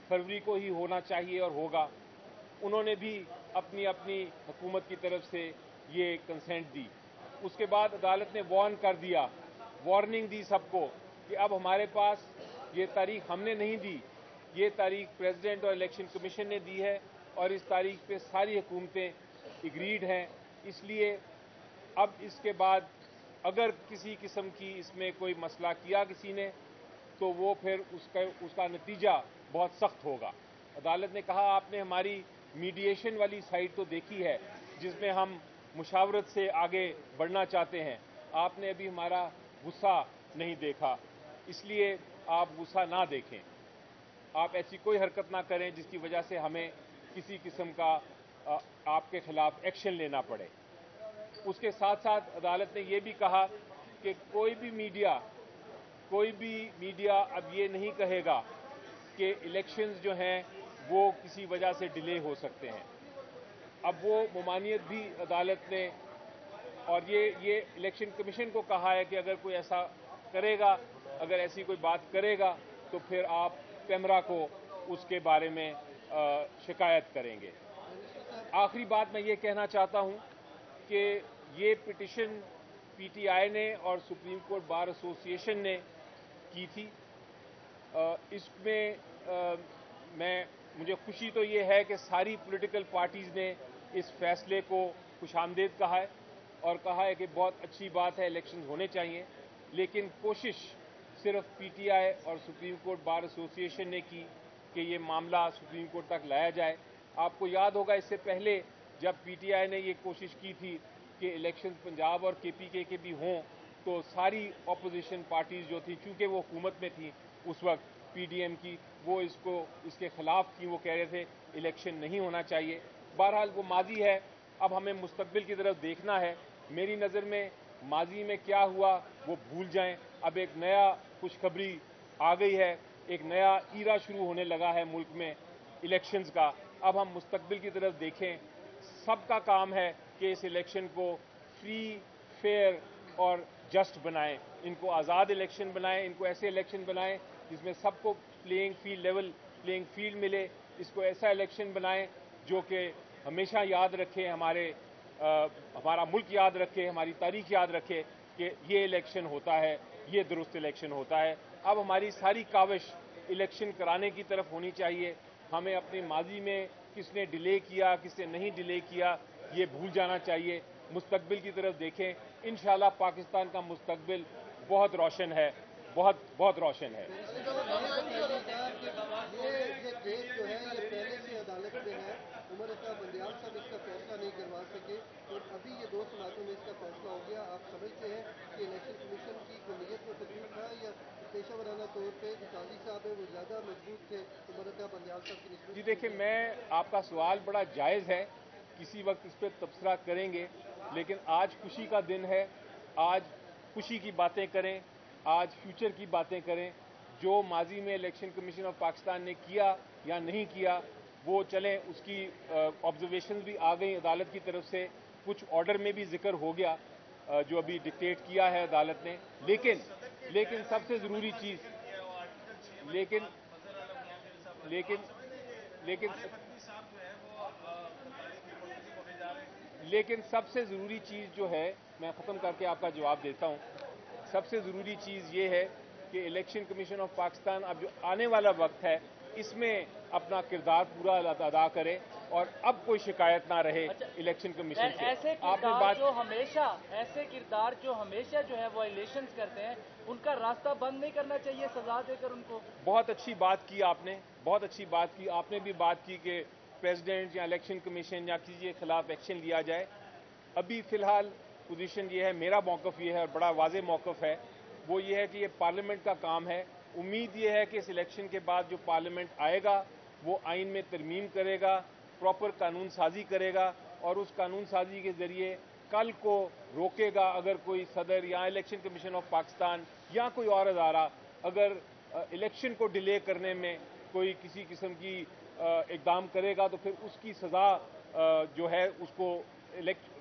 फरवरी को ही होना चाहिए और होगा। उन्होंने भी अपनी अपनी हुकूमत की तरफ से ये कंसेंट दी। उसके बाद अदालत ने वार्न कर दिया, वार्निंग दी सबको कि अब हमारे पास ये तारीख हमने नहीं दी, ये तारीख प्रेसिडेंट और इलेक्शन कमीशन ने दी है और इस तारीख पे सारी हुकूमतें एग्रीड हैं। इसलिए अब इसके बाद अगर किसी किस्म की इसमें कोई मसला किया किसी ने तो वो फिर उसका नतीजा बहुत सख्त होगा। अदालत ने कहा आपने हमारी मीडिएशन वाली साइड तो देखी है जिसमें हम मुशावरत से आगे बढ़ना चाहते हैं, आपने अभी हमारा गुस्सा नहीं देखा, इसलिए आप गुस्सा ना देखें, आप ऐसी कोई हरकत ना करें जिसकी वजह से हमें किसी किस्म का आपके खिलाफ एक्शन लेना पड़े। उसके साथ साथ अदालत ने यह भी कहा कि कोई भी मीडिया अब ये नहीं कहेगा कि इलेक्शंस जो हैं वो किसी वजह से डिले हो सकते हैं। अब वो ममानियत भी अदालत ने और ये इलेक्शन कमीशन को कहा है कि अगर कोई ऐसा करेगा, अगर ऐसी कोई बात करेगा तो फिर आप कैमरा को उसके बारे में शिकायत करेंगे। आखिरी बात मैं ये कहना चाहता हूं कि ये पिटीशन पीटीआई ने और सुप्रीम कोर्ट बार एसोसिएशन ने की थी। इसमें मुझे खुशी तो ये है कि सारी पॉलिटिकल पार्टीज ने इस फैसले को खुशामदीद कहा है और कहा है कि बहुत अच्छी बात है, इलेक्शन होने चाहिए, लेकिन कोशिश सिर्फ पीटीआई और सुप्रीम कोर्ट बार एसोसिएशन ने की कि ये मामला सुप्रीम कोर्ट तक लाया जाए। आपको याद होगा इससे पहले जब पीटीआई ने ये कोशिश की थी कि इलेक्शन पंजाब और केपीके के भी हों तो सारी अपोजिशन पार्टीज जो थी, चूंकि वो हुकूमत में थी उस वक्त पीडीएम की, वो इसके खिलाफ थी, वो कह रहे थे इलेक्शन नहीं होना चाहिए। बहरहाल वो माजी है, अब हमें मुस्तकबिल की तरफ देखना है। मेरी नज़र में माजी में क्या हुआ वो भूल जाएं, अब एक नया खुशखबरी आ गई है, एक नया ईरा शुरू होने लगा है मुल्क में इलेक्शंस का। अब हम मुस्तकबिल की तरफ देखें। सबका काम है कि इस इलेक्शन को फ्री, फेयर और जस्ट बनाएं, इनको आज़ाद इलेक्शन बनाएं, इनको ऐसे इलेक्शन बनाएं जिसमें सबको लेवल प्लेइंग फील्ड मिले। इसको ऐसा इलेक्शन बनाएं जो कि हमेशा याद रखे, हमारा मुल्क याद रखे, हमारी तारीख याद रखे कि ये इलेक्शन होता है, ये दुरुस्त इलेक्शन होता है। अब हमारी सारी काविश इलेक्शन कराने की तरफ होनी चाहिए। हमें अपने माजी में किसने डिले किया, किसने नहीं डिले किया, ये भूल जाना चाहिए। मुस्तकबिल की तरफ देखें, इंशाअल्लाह पाकिस्तान का मुस्तकबिल बहुत रोशन है, बहुत बहुत रोशन है। ये केस जो है ये पहले से अदालत में है, उमर अता बंदियाल साहब इसका फैसला नहीं करवा सके और अभी ये 2 समातों में इसका फैसला हो गया। आप समझते हैं कि इलेक्शन कमीशन की कोई नीयत में कसूर था या पेशा वराना तौर पे जो काजी साहब है वो ज़्यादा मजबूत थे उमर अता बंदियाल साहब की निस्बत? जी देखिए, मैं आपका सवाल बड़ा जायज़ है, किसी वक्त इस पर तबसरा करेंगे, लेकिन आज खुशी का दिन है, आज खुशी की बातें करें, आज फ्यूचर की बातें करें। जो माजी में इलेक्शन कमीशन ऑफ पाकिस्तान ने किया या नहीं किया वो चलें, उसकी ऑब्जर्वेशन भी आ गई अदालत की तरफ से, कुछ ऑर्डर में भी जिक्र हो गया जो अभी डिक्टेट किया है अदालत ने। लेकिन सबसे ज़रूरी चीज़ लेकिन सबसे ज़रूरी चीज़ जो है, मैं ख़त्म करके आपका जवाब देता हूँ, सबसे ज़रूरी चीज़ ये है कि इलेक्शन कमीशन ऑफ पाकिस्तान अब जो आने वाला वक्त है इसमें अपना किरदार पूरा अदा करे और अब कोई शिकायत ना रहे इलेक्शन कमीशन से। ऐसे किरदार जो हमेशा जो है वायलेशंस करते हैं उनका रास्ता बंद नहीं करना चाहिए, सजा देकर उनको। बहुत अच्छी बात की आपने, बहुत अच्छी बात की आपने भी बात की कि प्रेसिडेंट या इलेक्शन कमीशन या किसी के खिलाफ एक्शन लिया जाए। अभी फिलहाल पोजीशन ये है, मेरा मौक़िफ़ ये है और बड़ा वाज़ेह मौक़िफ़ है, वो ये है कि ये पार्लियामेंट का काम है। उम्मीद ये है कि इस इलेक्शन के बाद जो पार्लियामेंट आएगा वो आइन में तरमीम करेगा, प्रॉपर कानून साजी करेगा और उस कानून साजी के ज़रिए कल को रोकेगा अगर कोई सदर या इलेक्शन कमीशन ऑफ पाकिस्तान या कोई और अदारा अगर इलेक्शन को डिले करने में कोई किसी किस्म की इक़दाम करेगा तो फिर उसकी सज़ा जो है उसको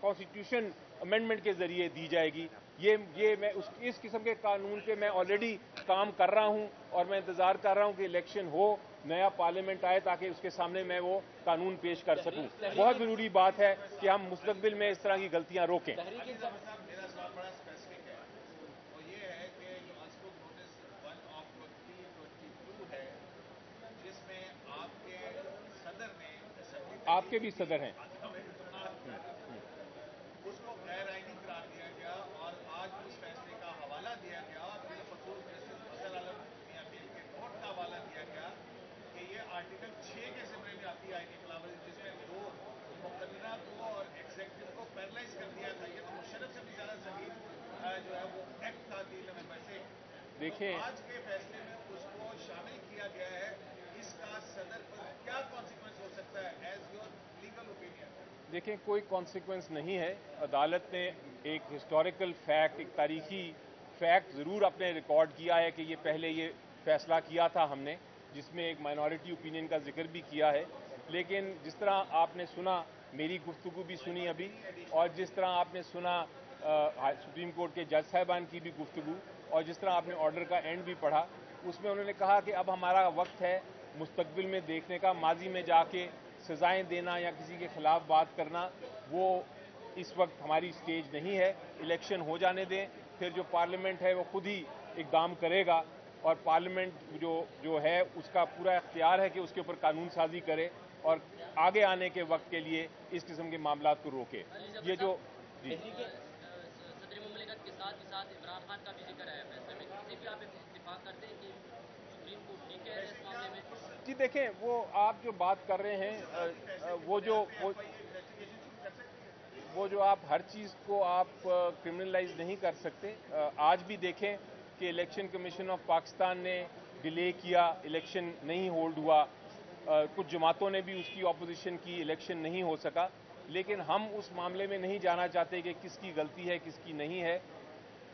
कॉन्स्टिट्यूशन अमेंडमेंट के ज़रिए दी जाएगी। ये मैं इस किस्म के कानून पे मैं ऑलरेडी काम कर रहा हूं और मैं इंतज़ार कर रहा हूं कि इलेक्शन हो नया पार्लियामेंट आए ताकि उसके सामने मैं वो कानून पेश कर सकूं। बहुत ज़रूरी बात है कि हम मुस्तकबिल में इस तरह की गलतियां रोकें। मेरा सवाल बड़ा स्पेसिफिक है, वो ये है कि जो अनस्पोक नोटिस 1 ऑफ 2022 है, जिसमें आपके सदर ने आपके भी सदर हैं, उसको गैर आईनी करार दिया गया और आज उस फैसले का हवाला दिया गया और बिलखसूस जस्टिस फजल आलम मियां बेल के नोट का हवाला दिया गया कि ये आर्टिकल 6 के ज़िम्मे में आती है आईनी खिलाफवर्जी, जिसमें दो मुकर्ररा को और एग्जीक्यूटिव को पैरलाइज कर दिया था। ये तो मुशर्रफ से भी ज़्यादा संगीन जो है वो एक्ट था 3 नवंबर से। देखिए आज के फैसले में उसको शामिल किया गया है, इसका सदर पर क्या कॉन्सिक्वेंस हो सकता है एज योर लीगल ओपिनियन? देखें, कोई कॉन्सिक्वेंस नहीं है। अदालत ने एक हिस्टोरिकल फैक्ट, एक तारीखी फैक्ट ज़रूर अपने रिकॉर्ड किया है कि ये पहले ये फैसला किया था हमने, जिसमें एक माइनॉरिटी ओपिनियन का जिक्र भी किया है। लेकिन जिस तरह आपने सुना, मेरी गुफ्तगू भी सुनी अभी, और जिस तरह आपने सुना सुप्रीम कोर्ट के जज साहिबान की भी गुफ्तगू, और जिस तरह आपने ऑर्डर का एंड भी पढ़ा, उसमें उन्होंने कहा कि अब हमारा वक्त है मुस्तकबिल में देखने का। माजी में जाके सजाएं देना या किसी के खिलाफ बात करना, वो इस वक्त हमारी स्टेज नहीं है। इलेक्शन हो जाने दें, फिर जो पार्लियामेंट है वो खुद ही इकदाम करेगा, और पार्लियामेंट जो है उसका पूरा इख्तियार है कि उसके ऊपर कानून साजी करे और आगे आने के वक्त के लिए इस किस्म के मामला को रोके। ये जो सदर मुमलिकत के साथ ही साथ इमरान खान का भी जिक्र है फैसले में, इससे भी आप इत्तेफाक करते हैं कि सुप्रीम कोर्ट ठीक है इस मामले में? जी देखें, वो आप जो बात कर रहे हैं, वो जो आप हर चीज़ को आप क्रिमिनलाइज नहीं कर सकते। आज भी देखें कि इलेक्शन कमीशन ऑफ पाकिस्तान ने डिले किया, इलेक्शन नहीं होल्ड हुआ, कुछ जमातों ने भी उसकी ऑपोजिशन की, इलेक्शन नहीं हो सका। लेकिन हम उस मामले में नहीं जाना चाहते कि किसकी गलती है किसकी नहीं है।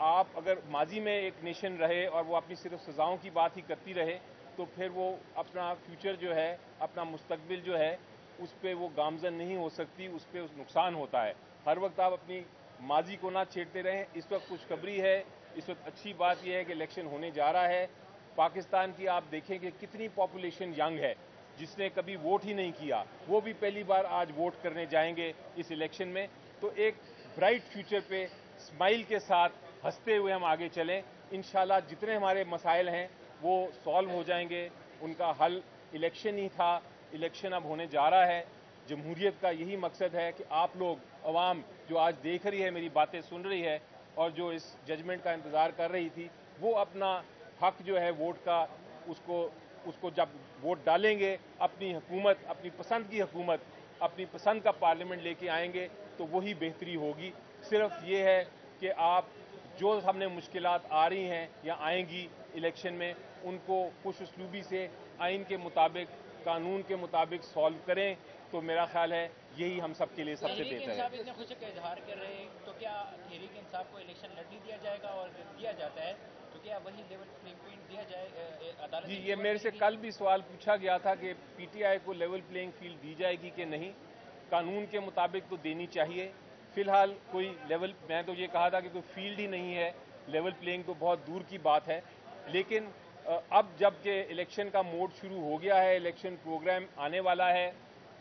आप अगर माजी में एक नेशन रहे और वो अपनी सिर्फ सजाओं की बात ही करती रहे, तो फिर वो अपना फ्यूचर जो है, अपना मुस्तकबिल जो है, उस पर वो गामजन नहीं हो सकती, उस पर नुकसान होता है। हर वक्त आप अपनी माजी को ना छेड़ते रहें। इस वक्त खुशखबरी है, इस वक्त अच्छी बात यह है कि इलेक्शन होने जा रहा है। पाकिस्तान की आप देखें कि कितनी पॉपुलेशन यंग है, जिसने कभी वोट ही नहीं किया, वो भी पहली बार आज वोट करने जाएंगे इस इलेक्शन में। तो एक ब्राइट फ्यूचर पे स्माइल के साथ हंसते हुए हम आगे चलें। इंशाल्लाह जितने हमारे मसाइल हैं वो सॉल्व हो जाएंगे। उनका हल इलेक्शन ही था, इलेक्शन अब होने जा रहा है। जमहूरियत का यही मकसद है कि आप लोग, अवाम जो आज देख रही है, मेरी बातें सुन रही है, और जो इस जजमेंट का इंतज़ार कर रही थी, वो अपना हक जो है वोट का, उसको जब वोट डालेंगे, अपनी हुकूमत, अपनी पसंद की हुकूमत, अपनी पसंद का पार्लियामेंट लेके आएंगे, तो वही बेहतरी होगी। सिर्फ ये है कि आप जो हमने मुश्किलात आ रही हैं या आएंगी इलेक्शन में, उनको खुश उसलूबी से आइन के मुताबिक, कानून के मुताबिक सॉल्व करें, तो मेरा ख्याल है यही हम सब के लिए सबसे बेहतर है। इतने खुशी का इजहार कर रहे हैं, तो क्या तहरीक इंसाफ को इलेक्शन लड़ने दिया जाएगा, और दिया जाता है तो क्या वही लेवल प्लेइंग फील्ड दिया जाए अदालत? जी, ये मेरे से कल भी सवाल पूछा गया था कि पीटीआई को लेवल प्लेइंग फील्ड दी जाएगी कि नहीं। कानून के मुताबिक तो देनी चाहिए। फिलहाल कोई लेवल, मैं तो ये कहा था कि कोई फील्ड ही नहीं है, लेवल प्लेइंग तो बहुत दूर की बात है। लेकिन अब जब के इलेक्शन का मोड शुरू हो गया है, इलेक्शन प्रोग्राम आने वाला है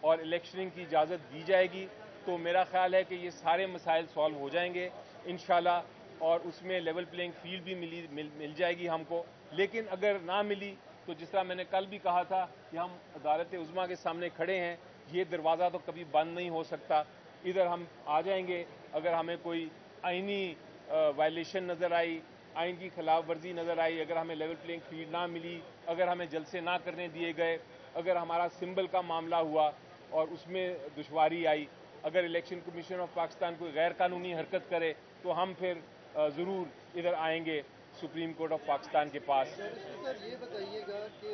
और इलेक्शनिंग की इजाज़त दी जाएगी, तो मेरा ख्याल है कि ये सारे मसाइल सॉल्व हो जाएंगे इंशाल्लाह, और उसमें लेवल प्लेइंग फील्ड भी मिल जाएगी हमको। लेकिन अगर ना मिली, तो जिस तरह मैंने कल भी कहा था कि हम अदालत उज़्मा के सामने खड़े हैं, ये दरवाज़ा तो कभी बंद नहीं हो सकता। इधर हम आ जाएंगे अगर हमें कोई आइनी वायलेशन नज़र आई, आइन की खिलाफ वर्जी नज़र आई, अगर हमें लेवल प्लेइंग फील्ड ना मिली, अगर हमें जलसे ना करने दिए गए, अगर हमारा सिंबल का मामला हुआ और उसमें दुश्वारी आई, अगर इलेक्शन कमीशन ऑफ पाकिस्तान कोई गैर कानूनी हरकत करे, तो हम फिर ज़रूर इधर आएंगे सुप्रीम कोर्ट ऑफ पाकिस्तान के पास। सर ये बताइएगा कि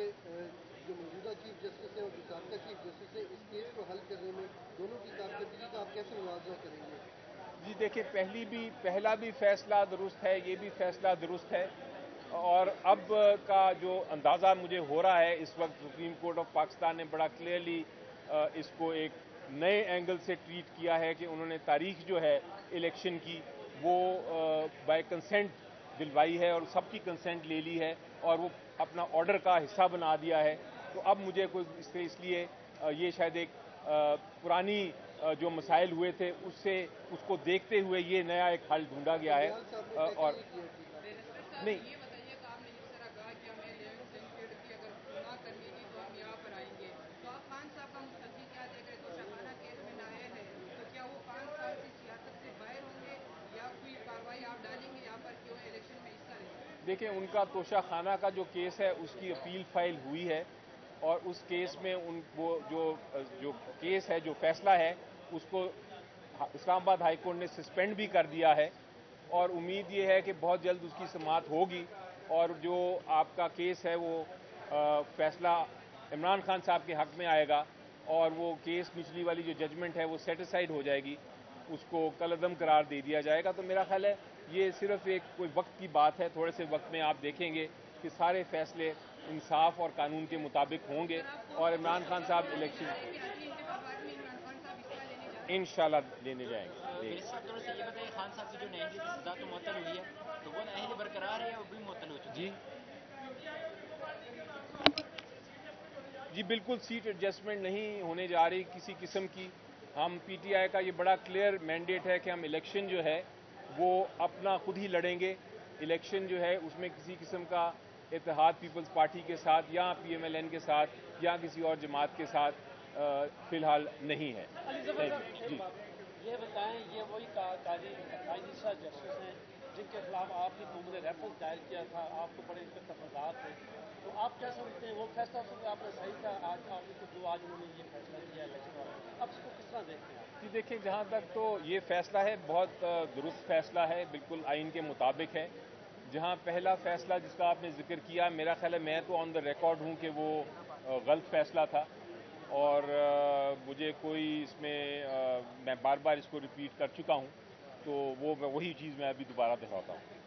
जो मौजूदा चीफ जस्टिस है और जो साबका चीफ जस्टिस है, इस केस को हल करने में दोनों की कारकर्दगी का आप कैसे मुआवजा करेंगे? जी देखिए, पहला भी फैसला दुरुस्त है, ये भी फैसला दुरुस्त है, और अब का जो अंदाज़ा मुझे हो रहा है इस वक्त, सुप्रीम कोर्ट ऑफ पाकिस्तान ने बड़ा क्लियरली इसको एक नए एंगल से ट्रीट किया है कि उन्होंने तारीख जो है इलेक्शन की वो बाय कंसेंट दिलवाई है और सबकी कंसेंट ले ली है, और वो अपना ऑर्डर का हिस्सा बना दिया है। تو اب مجھے کوئی اس لیے یہ شاید ایک پرانی جو مسائل ہوئے تھے اس کو دیکھتے ہوئے یہ نیا ایک حل ڈھونڈا گیا ہے اور نہیں یہ بتائیے کہ آپ نے جس طرح کہا کہ ہمیں 11 سینچری کی اگر چنا کرنی تھی تو ہم یہاں پر آئیں گے، تو آپ 5 صاحب کا مستقبل کیا دیکھ رہے تو شبانہ کیس میں نائل ہے، تو کیا وہ 5 سال سے سیاست سے باہر ہوں گے یا کوئی کارروائی آپ ڈالیں گے یہاں پر کہ وہ الیکشن میں حصہ لے سکیں؟ دیکھیں ان کا توشہ خانہ کا جو کیس ہے اس کی اپیل فائل ہوئی ہے اور اس کیس میں وہ جو کیس ہے جو فیصلہ ہے اس کو اسلام آباد ہائی کورٹ نے سسپینڈ بھی کر دیا ہے اور امید یہ ہے کہ بہت جلد اس کی سماعت ہوگی اور جو آپ کا کیس ہے وہ فیصلہ عمران خان صاحب کے حق میں آئے گا اور وہ کیس نچلی والی جو ججمنٹ ہے وہ سیٹسفائیڈ ہو جائے گی، اس کو کالعدم قرار دے دیا جائے گا۔ تو میرا خیال ہے یہ صرف ایک کوئی وقت کی بات ہے، تھوڑے سے وقت میں آپ دیکھیں گے کہ سارے فیصلے انصاف اور قانون کے مطابق ہوں گے اور عمران خان صاحب الیکشن انشاءاللہ لینے جائیں گے۔ صاحب تھوڑا سا یہ بتائیے، خان صاحب کی جو نااہلی کی سزا تو معطل ہوئی ہے، تو وہ نااہلی برقرار ہے یا وہ بھی معطل ہو چکی ہے؟ جی بالکل سیٹ ایڈجسٹمنٹ نہیں ہونے جا رہی کسی قسم کی۔ ہم پی ٹی آئی کا یہ بڑا کلیئر مینڈیٹ ہے کہ ہم الیکشن جو ہے وہ اپنا خود ہی لڑیں گے۔ الیکشن جو ہے اس میں کسی قسم کا اتحاد پیپلز پارٹی کے ساتھ یا پی ایم ایل این کے ساتھ یا کسی اور جماعت کے ساتھ فی الحال نہیں ہے۔ جی یہ بتائیں، یہ وہی قائدیشہ جسٹس ہیں جن کے خلاف آپ کی قوم نے ریفرنس دائر کیا تھا، آپ کو بڑے اس پہ تفاضات تھے، تو آپ کیا سمجھتے ہیں وہ فیصلہ آپ نے صحیح تھا؟ آج انہوں نے یہ فیصلہ کیا الیکشن والا، اب اس کو کس طرح دیکھتے ہیں آپ؟ جی دیکھیں، جہاں تک تو یہ فیصلہ ہے بہت درست فیصلہ ہے، بالکل آئین کے مطابق ہے۔ جہاں پہلا فیصلہ جس کا آپ نے ذکر کیا، میرا خیال ہے میں تو آن دا ریکارڈ ہوں کہ وہ غلط فیصلہ تھا اور مجھے کوئی اس میں بار بار اس کو ریپیٹ کر چکا ہوں، تو وہ وہی چیز میں ابھی دوبارہ دہراتا ہوں۔